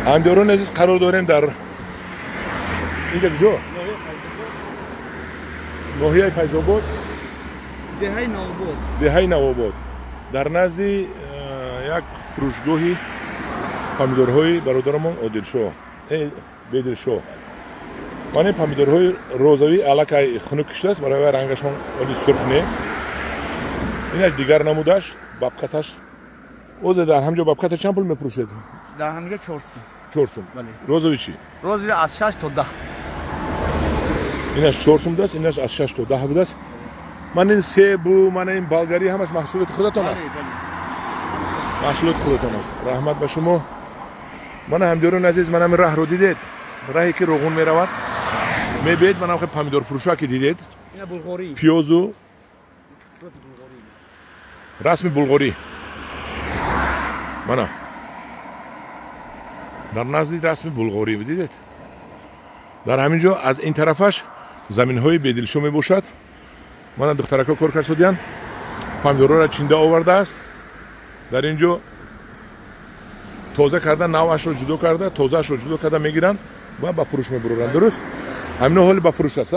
همداران عزیز قرار داریم در اینجا کجا؟ ناحیه فیض‌آباد دهه نوآباد در نزد یک فروشگاهی پامیدورهای برادرمان عادلشاه بدرشاه. من این پامیدورهای روزوی علاقه خنک کشته است برای رنگشان ولی سرخ نه. اینش دیگر نمودش بابکتش. اوزه در همجا بابکتش چند پول میفروشید؟ در همجا 4 سوم. بله. روزوی چی؟ روزوی از 6 تا 10. اینش 4 سوم است، اینش از 6 تا 10 بوده است. من این سیب و من این بالگری همش محصولات خودتان است. محصولات خودتان است. رحمت به شما. من همداران عزیز منم راه رو دیدید. راهی که روغن میرود. میبینید منم خیلی پامیدور فروشا که دیدید. اینا بلغاری. پیازو رسم بلغاری. منم در نزدیک رسم بلغاری دیدید. در همینجا از این طرفش زمین‌های بدلشو میباشد. من دخترکا کار کردن. پامیدورا را چینده آورده است. در اینجا تازه کردن نوعش رو جدا کرده، تازه‌اش رو جدا کرده میگیرن و با فروش میبرن. درست؟ همینو حال با فروش است.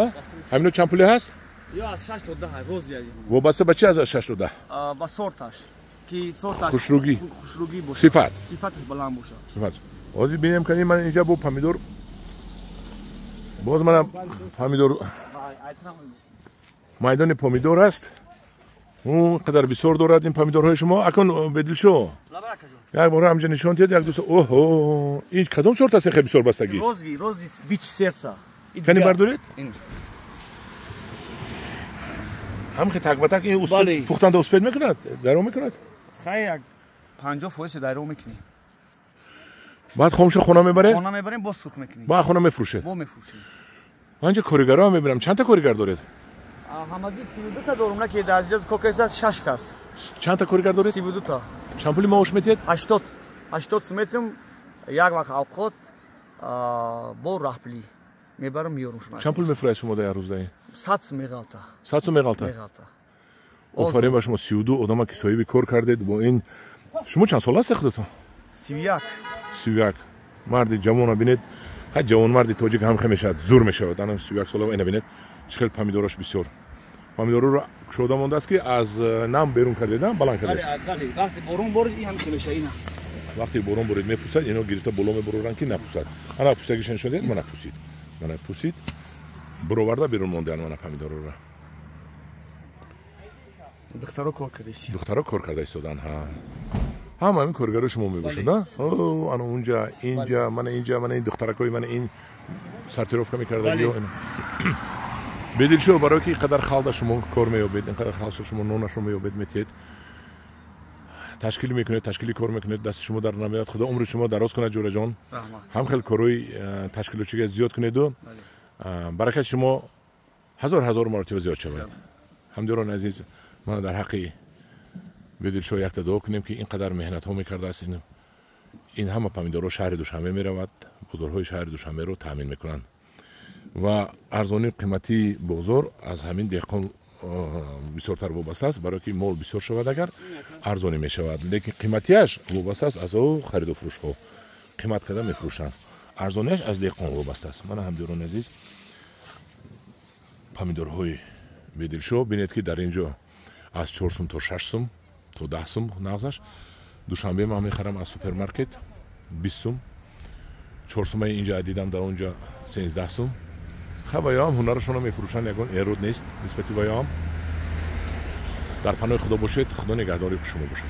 همینو چند پولی هست؟ یا از 6 تا 10 روز یعنی. وابسته به چی از 6 تا 10؟ با سورتش. کی سورتش خوشروگی باشه. صفتش بلند باشه. صفت. بازی ببینیم که من اینجا با پامیدور باز من پامیدور میدان پامیدور است. اون قدر بسیار دارد این پامیدورهای شما. اکن بدل شو. یک بار همجا نشون دید یک دوست. اوه این کدوم سورت است خیلی بسیار بستگی؟ روزی بیچ سرسا. کنی بردارید؟ هم خیلی تک به تک این اسپید پختنده اسپید میکند؟ درو میکند؟ خیلی 50% درو میکنی. بعد خاموش خونه میبره؟ خونه میبریم با سرخ میکنی. با خونه میفروشه. با میفروشیم. من اینجا کارگرها میبینم. چند تا کارگر دارید؟ همگی 32 تا دارم که در جز کوکیس است 6 کس. چند تا کارگر دارید؟ 32 تا. چند پولی معاش میدید؟ 80 میتم یک وقت اوقات با راهپلی میبرم میارم شما. چند پول میفروشید شما در روز دایی؟ 100 میغلطه. 100 میغلطه. آفرین با شما 32 آدم که صاحب کار کردید با این شما چند سال است خودتون؟ 31 مرد جوان ببینید. ها جوان مرد تاجیک هم خمیشد زور میشود. انا 31 ساله اینا ببینید. چقدر پامیدوراش بسیار. پامیدورا رو شوده مونده است که از نام بیرون کردیدن بلند کرده. بله وقتی بارون برید این هم میشه اینا. وقتی بارون برید میپوسد اینو گرفته بالا میبرن که نپوسد. انا پوسگیشن شده من نپوسید. من پوسید. برآورده بیرون مونده من پامیدورا رو. دخترا کار کردی. دخترا کار کرده ایستادن ها. همین کارگرا شما میباشید نه؟ اوه انا اونجا اینجا من این دخترکای من این سرتیروفکا میکردن یا اینا. بدید شو برای که قدر خالد شما کار میابید اینقدر خالد شما نون شما میابید میتید تشکیل میکنید تشکیلی کار میکنید دست شما در نمیاد خدا عمر شما دراز کنه جوره جان هم خیلی کاروی تشکیلوچی زیاد کنید و برکت شما هزار مرتبه زیاد شود. همداران عزیز من در حقی بدید شو یک دعا کنیم که اینقدر مهنت ها میکرده است این همه پامیدورا شهر دوشنبه میرود بازارهای شهر دوشنبه رو تامین میکنند و ارزانی قیمتی بازار از همین دهقان بسیارتر وابسته است برای که مال بسیار شود اگر ارزانی می شود لیکن قیمتیش وابسته است از او خرید و فروش ها قیمت کرده میفروشند ارزانیش از دهقان وابسته است. من همداران عزیز پامیدورهای بدلشو ببینید که در اینجا از 4 سوم تا 6 سوم تا 10 سوم نغزش دوشنبه من میخرم از سوپرمارکت 20 سوم 4 سوم اینجا دیدم در اونجا 13 سوم. خب ایام هنرشون رو میفروشن یکون ایرود نیست نسبتی به ایام. در پناه خدا باشید. خدا نگهداری شما باشه.